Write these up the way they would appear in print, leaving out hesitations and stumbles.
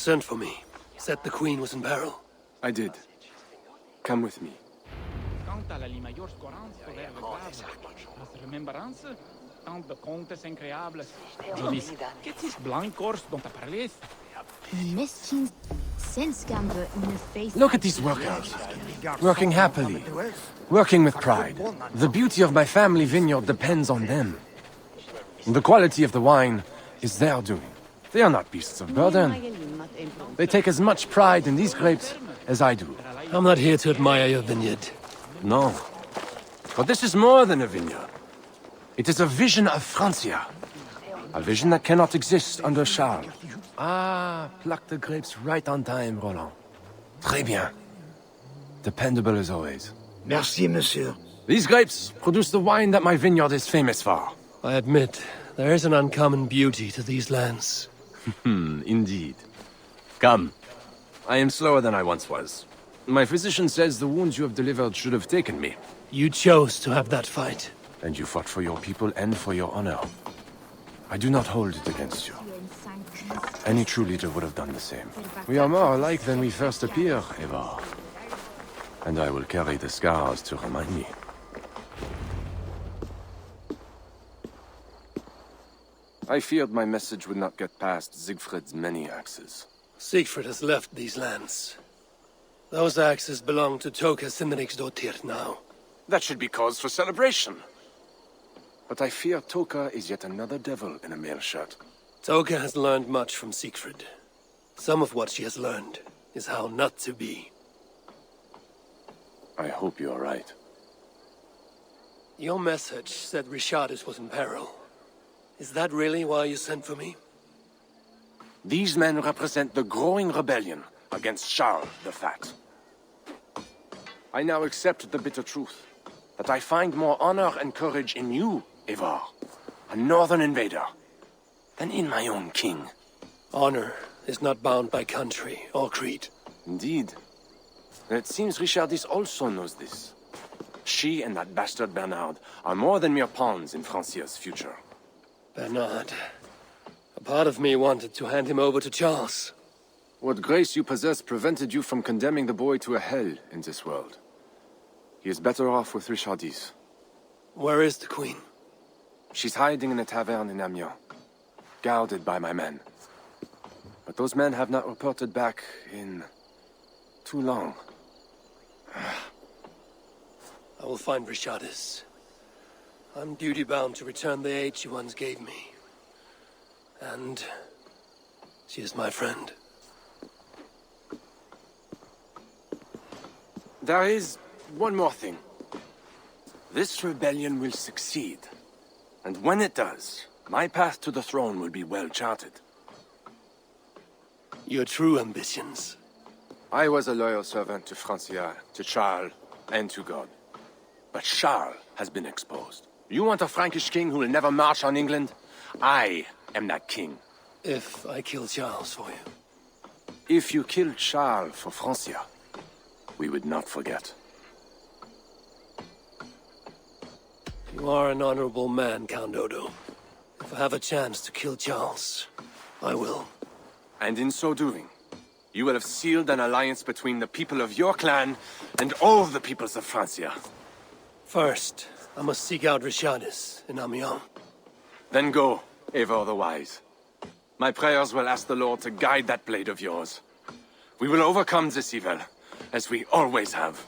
sent for me. Said the queen was in peril. I did. Come with me. Quant à la maior scoranza vers le grave, as remembrances, tant de contes incroyables. Jolis, qu'est-ce blancors dont tu parlé? Look at these workers. Working happily. Working with pride. The beauty of my family vineyard depends on them. The quality of the wine is their doing. They are not beasts of burden. They take as much pride in these grapes as I do. I'm not here to admire your vineyard. No. But this is more than a vineyard. It is a vision of Francia. A vision that cannot exist under Charles. Ah, pluck the grapes right on time, Roland. Très bien. Dependable as always. Merci, monsieur. These grapes produce the wine that my vineyard is famous for. I admit, there is an uncommon beauty to these lands. Indeed. Come. I am slower than I once was. My physician says the wounds you have delivered should have taken me. You chose to have that fight. And you fought for your people and for your honor. I do not hold it against you. Any true leader would have done the same. We are more alike than we first appear, Eivor. And I will carry the scars to remind me. I feared my message would not get past Siegfried's many axes. Siegfried has left these lands. Those axes belong to Toka Simriksdottir now. That should be cause for celebration. But I fear Toka is yet another devil in a mail shirt. Toka has learned much from Siegfried. Some of what she has learned is how not to be. I hope you are right. Your message said Richardis was in peril. Is that really why you sent for me? These men represent the growing rebellion against Charles the Fat. I now accept the bitter truth, that I find more honor and courage in you, Eivor, a northern invader, than in my own king. Honor is not bound by country or creed. Indeed. It seems Richardis also knows this. She and that bastard Bernard are more than mere pawns in Francia's future. Bernard. A part of me wanted to hand him over to Charles. What grace you possess prevented you from condemning the boy to a hell in this world. He is better off with Richardis. Where is the queen? She's hiding in a tavern in Amiens, guarded by my men. But those men have not reported back in too long. I will find Richardis. I'm duty-bound to return the aid she once gave me. And she is my friend. There is one more thing. This rebellion will succeed. And when it does, my path to the throne will be well charted. Your true ambitions. I was a loyal servant to Francia, to Charles, and to God. But Charles has been exposed. You want a Frankish king who will never march on England? I am that king. If I kill Charles for you. If you killed Charles for Francia, we would not forget. You are an honorable man, Count Odo. If I have a chance to kill Charles, I will. And in so doing, you will have sealed an alliance between the people of your clan and all the peoples of Francia. First, I must seek out Richardis in Amiens. Then go, Eivor the Wise. My prayers will ask the Lord to guide that blade of yours. We will overcome this evil, as we always have.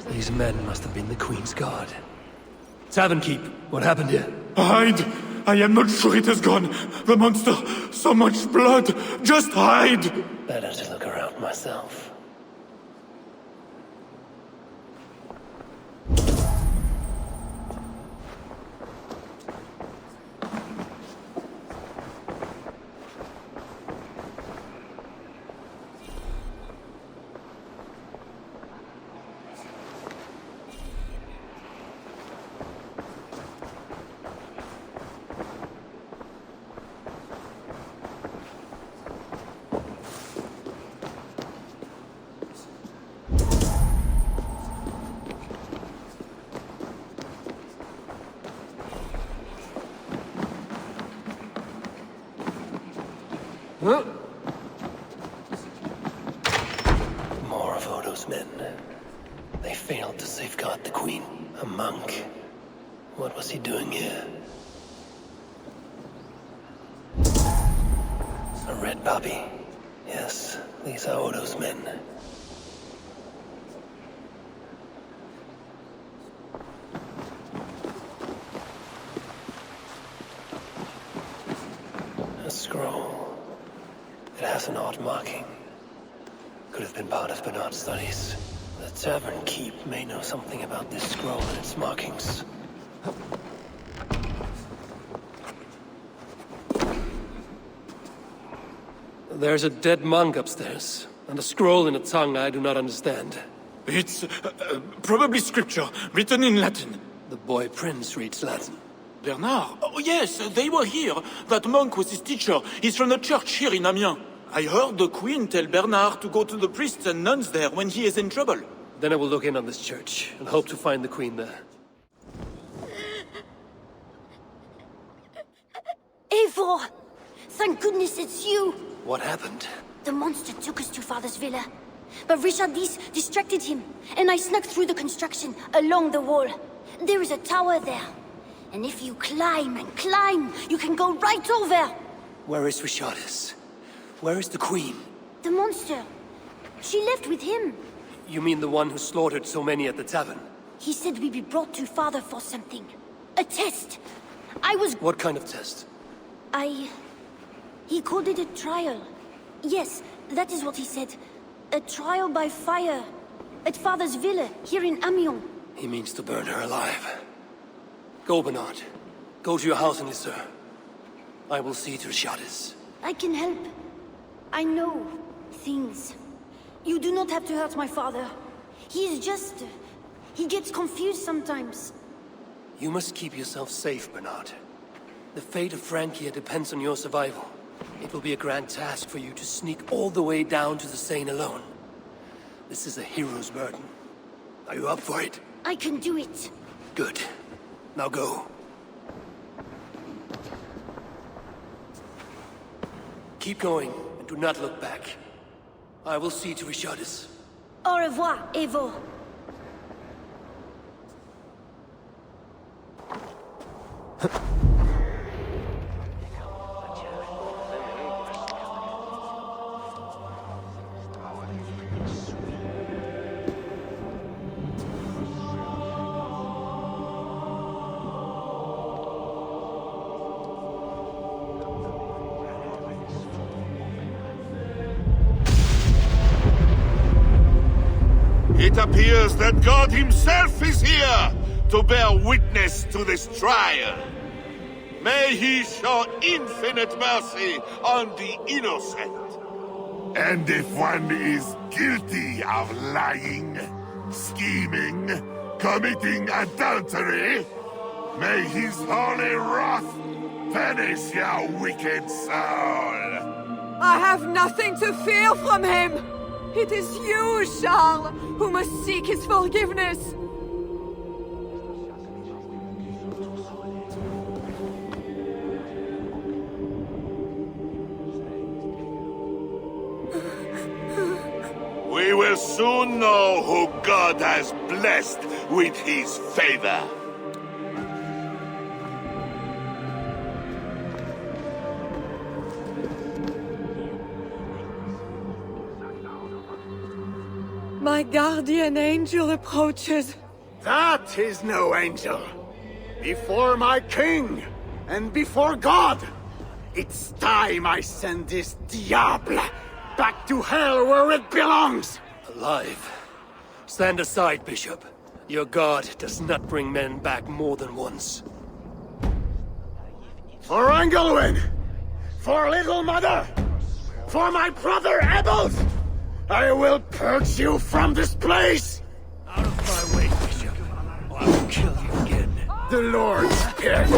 These men must have been the Queen's Guard. Tavern Keep, what happened here? Hide! I am not sure it has gone. The monster, so much blood. Just hide! Better to look around myself. More of Odo's men. They failed to safeguard the queen. A monk. What was he doing here? A red puppy. Yes, these are Odo's men. A scroll. It has an odd marking. Could have been part of Bernard's studies. The tavern keep may know something about this scroll and its markings. There's a dead monk upstairs, and a scroll in a tongue I do not understand. It's probably scripture, written in Latin. The boy prince reads Latin. Bernard? Oh yes, they were here. That monk was his teacher. He's from the church here in Amiens. I heard the queen tell Bernard to go to the priests and nuns there when he is in trouble. Then I will look in on this church, and hope to find the queen there. Eivor! Thank goodness it's you! What happened? The monster took us to Father's villa. But Richardis distracted him, and I snuck through the construction, along the wall. There is a tower there. And if you climb and climb, you can go right over! Where is Richardis? Where is the queen? The monster. She left with him. You mean the one who slaughtered so many at the tavern? He said we'd be brought to Father for something. A test. I was... What kind of test? He called it a trial. Yes, that is what he said. A trial by fire. At Father's villa, here in Amiens. He means to burn her alive. Go, Bernard. Go to your house in Lisseur. I will see to Richardis. I can help. I know things. You do not have to hurt my father. He is just... he gets confused sometimes. You must keep yourself safe, Bernard. The fate of Francia depends on your survival. It will be a grand task for you to sneak all the way down to the Seine alone. This is a hero's burden. Are you up for it? I can do it. Good. Now go. Keep going, and do not look back. I will see to Richardis. Au revoir, Eivor. It appears that God himself is here to bear witness to this trial. May he show infinite mercy on the innocent. And if one is guilty of lying, scheming, committing adultery, may his holy wrath punish your wicked soul. I have nothing to fear from him! It is you, Charles, who must seek his forgiveness! We will soon know who God has blessed with his favor. My guardian angel approaches. That is no angel. Before my king, and before God, it's time I send this diable back to hell where it belongs. Alive. Stand aside, Bishop. Your God does not bring men back more than once. For Engelwin! For Little Mother! For my brother Abel's! I will purge you from this place! Out of my way, Bishop, or I will kill you again. The Lord spared me.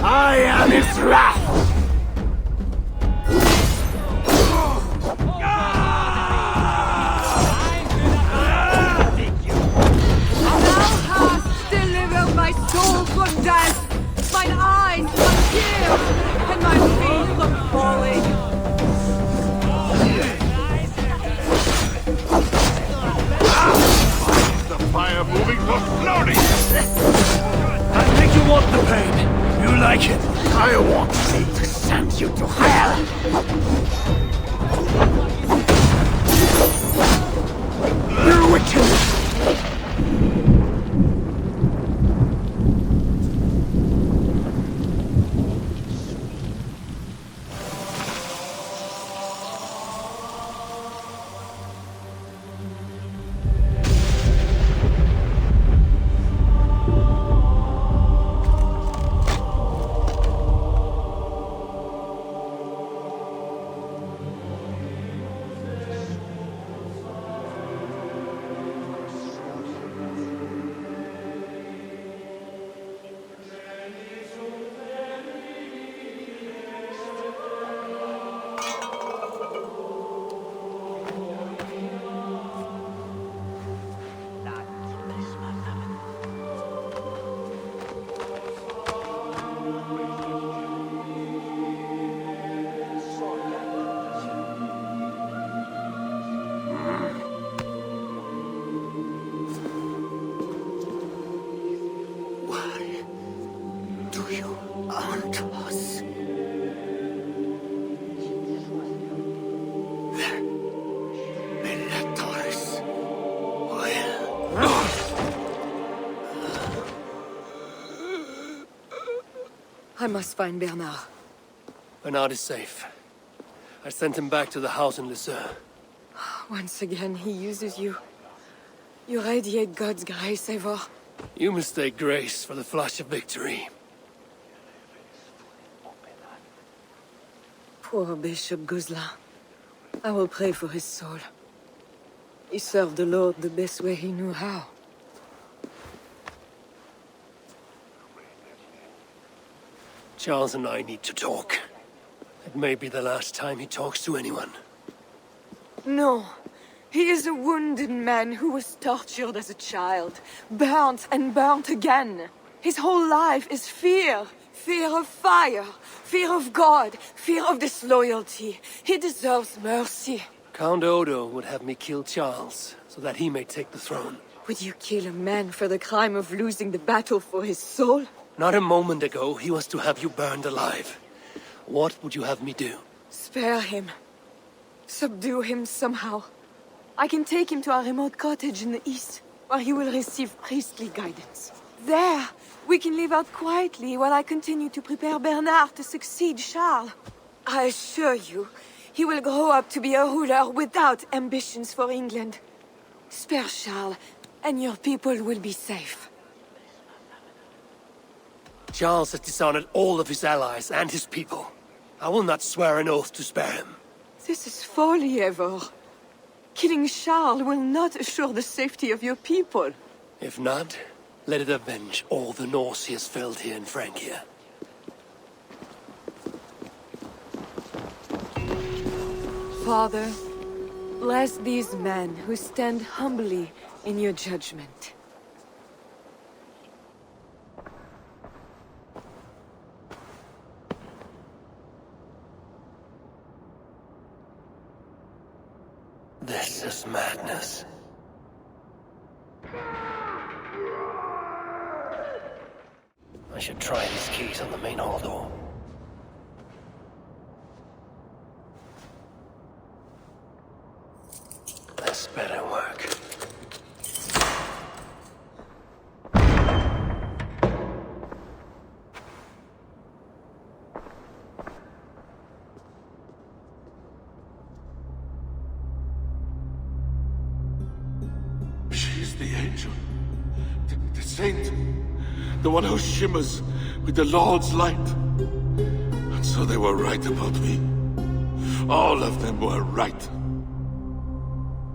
I am his wrath! Thou hast delivered my soul from death, mine eyes from tears, and my feet from falling. I think you want the pain. You like it. I want me to send you to hell! You wicked! I must find Bernard. Bernard is safe. I sent him back to the house in Lysseur. Once again, he uses you. You radiate God's grace, Eivor. You mistake grace for the flash of victory. Poor Bishop Guzla. I will pray for his soul. He served the Lord the best way he knew how. Charles and I need to talk. It may be the last time he talks to anyone. No. He is a wounded man who was tortured as a child, burnt and burnt again. His whole life is fear. Fear of fire, fear of God, fear of disloyalty. He deserves mercy. Count Odo would have me kill Charles, so that he may take the throne. Would you kill a man for the crime of losing the battle for his soul? Not a moment ago, he was to have you burned alive. What would you have me do? Spare him. Subdue him somehow. I can take him to a remote cottage in the east, where he will receive priestly guidance. There, we can live out quietly while I continue to prepare Bernard to succeed Charles. I assure you, he will grow up to be a ruler without ambitions for England. Spare Charles, and your people will be safe. Charles has dishonored all of his allies and his people. I will not swear an oath to spare him. This is folly, Eivor. Killing Charles will not assure the safety of your people. If not, let it avenge all the Norse he has felled here in Francia. Father, bless these men who stand humbly in your judgment. This is madness. I should try these keys on the main hall door. This better work. She's the angel. The saint. The one who shimmers with the Lord's light. And so they were right about me. All of them were right.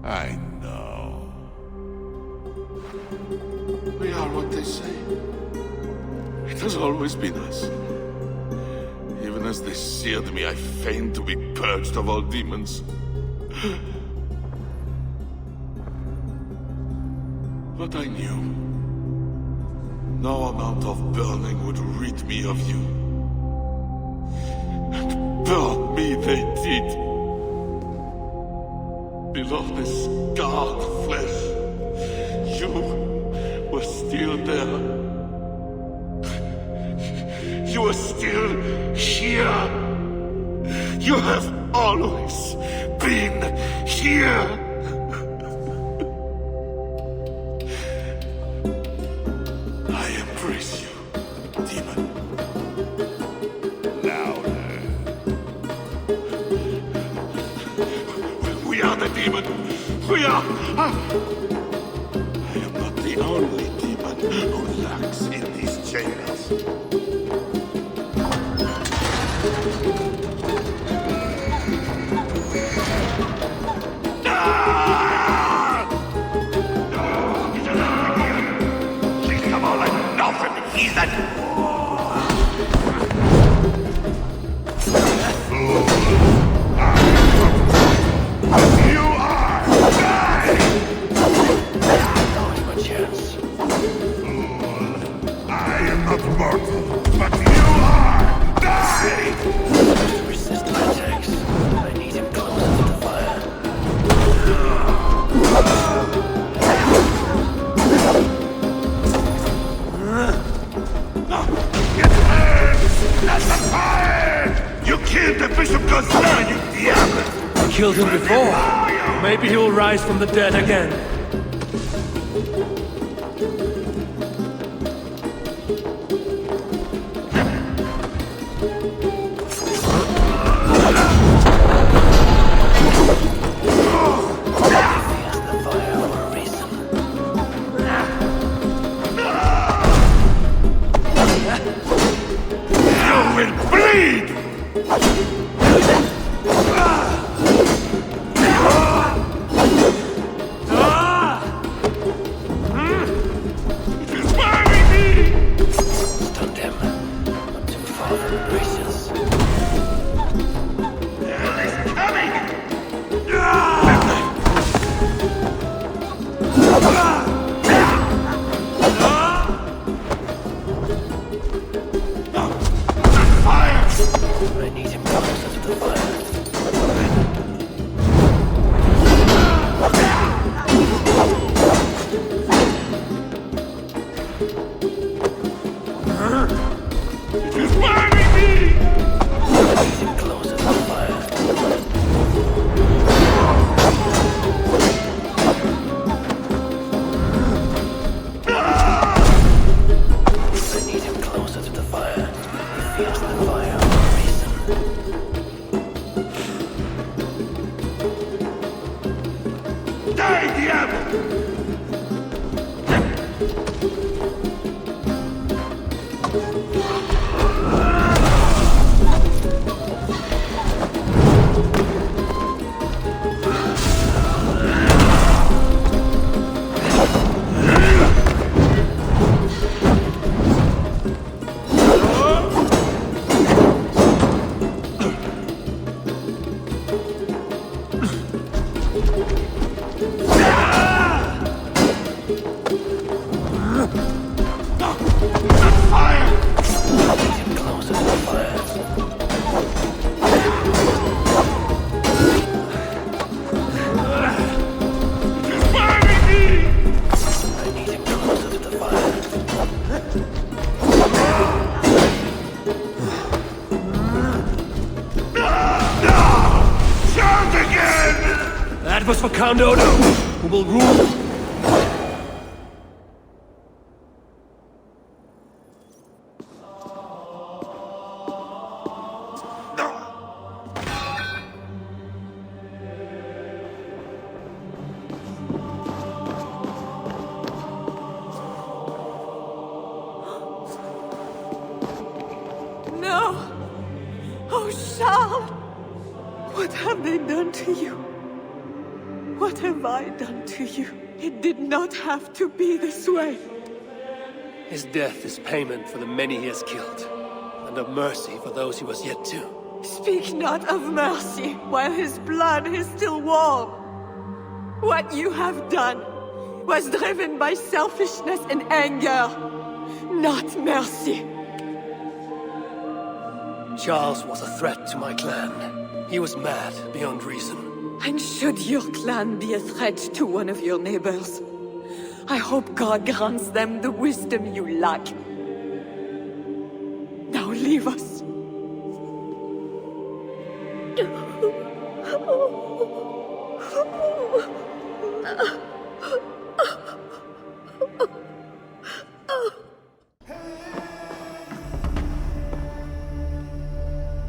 I know. We are what they say. It has always been us. Even as they seared me, I feigned to be purged of all demons. But I knew. No amount of burning would rid me of you. And burn me they did. Below the scarred flesh, you were still there. You are still here. You have always been here. I embrace you, demon. Louder. We are the demon. We are. I am not the only demon who lurks in these chambers. He's an... You are dying! Now's my chance. I am not mortal, but you are dying! To resist my attacks, I need him closer to the fire. That's the fire! You killed the Bishop Gosselin, you diable! I killed him before. Maybe he will rise from the dead again. That was for Count Odo, who will rule. No! Oh, Charles! What have they done to you? What have I done to you? It did not have to be this way. His death is payment for the many he has killed, and of mercy for those he was yet to. Speak not of mercy while his blood is still warm. What you have done was driven by selfishness and anger, not mercy. Charles was a threat to my clan. He was mad beyond reason. And should your clan be a threat to one of your neighbors, I hope God grants them the wisdom you lack. Now leave us.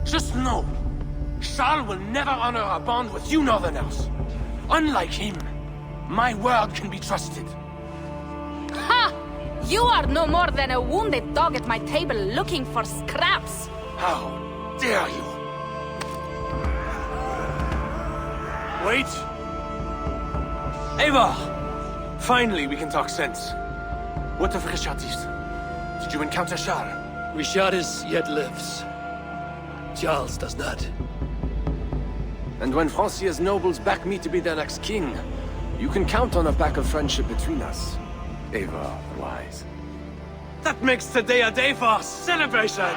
Just know, Charles will never honor our bond with you Northerners. Unlike him, my word can be trusted. Ha! You are no more than a wounded dog at my table looking for scraps. How dare you? Wait! Eivor! Finally, we can talk sense. What of Richardis? Did you encounter Charles? Richardis yet lives. Charles does not. And when Francia's nobles back me to be their next king, you can count on a pact of friendship between us. Eivor the Wise. That makes today a day for celebration!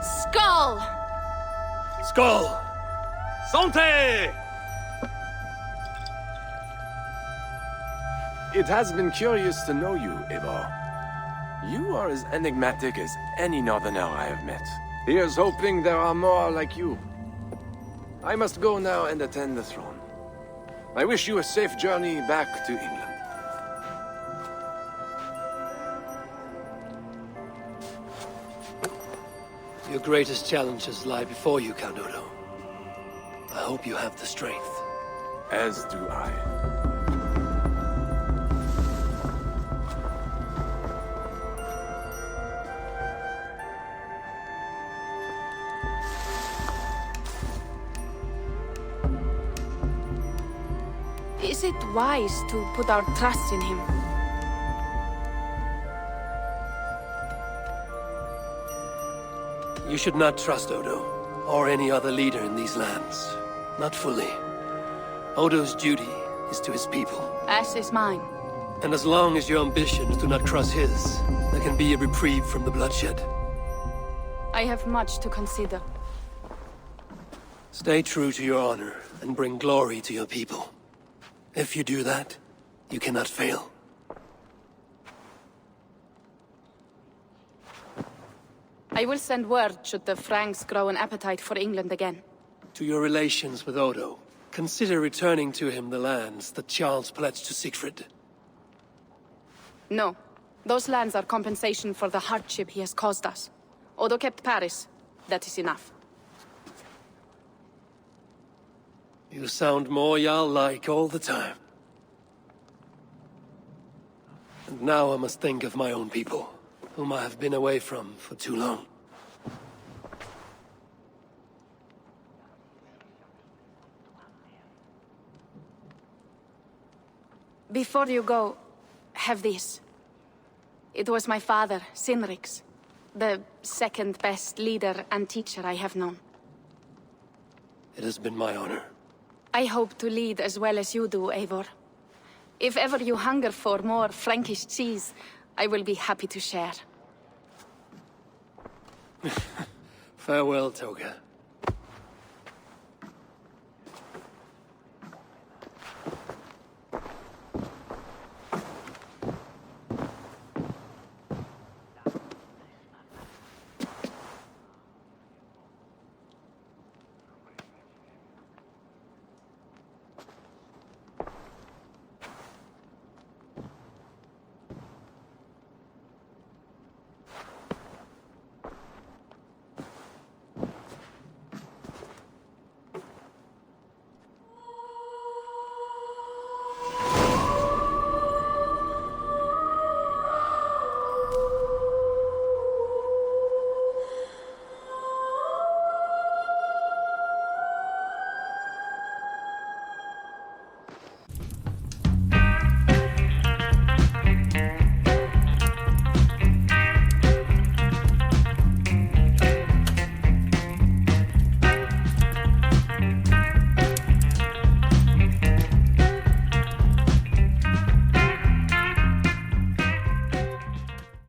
Skull! Skull! Santé! It has been curious to know you, Eivor. You are as enigmatic as any Northerner I have met. Here's hoping there are more like you. I must go now and attend the throne. I wish you a safe journey back to England. Your greatest challenges lie before you, Count Odo. I hope you have the strength. As do I. Is it wise to put our trust in him? You should not trust Odo, or any other leader in these lands. Not fully. Odo's duty is to his people. As is mine. And as long as your ambitions do not cross his, there can be a reprieve from the bloodshed. I have much to consider. Stay true to your honor, and bring glory to your people. If you do that, you cannot fail. I will send word should the Franks grow an appetite for England again. To your relations with Odo, consider returning to him the lands that Charles pledged to Siegfried. No. Those lands are compensation for the hardship he has caused us. Odo kept Paris. That is enough. You sound more Jarl-like all the time. And now I must think of my own people, whom I have been away from for too long. Before you go, have this. It was my father, Sinrik's, the second best leader and teacher I have known. It has been my honor. I hope to lead as well as you do, Eivor. If ever you hunger for more Frankish cheese, I will be happy to share. Farewell, Toga.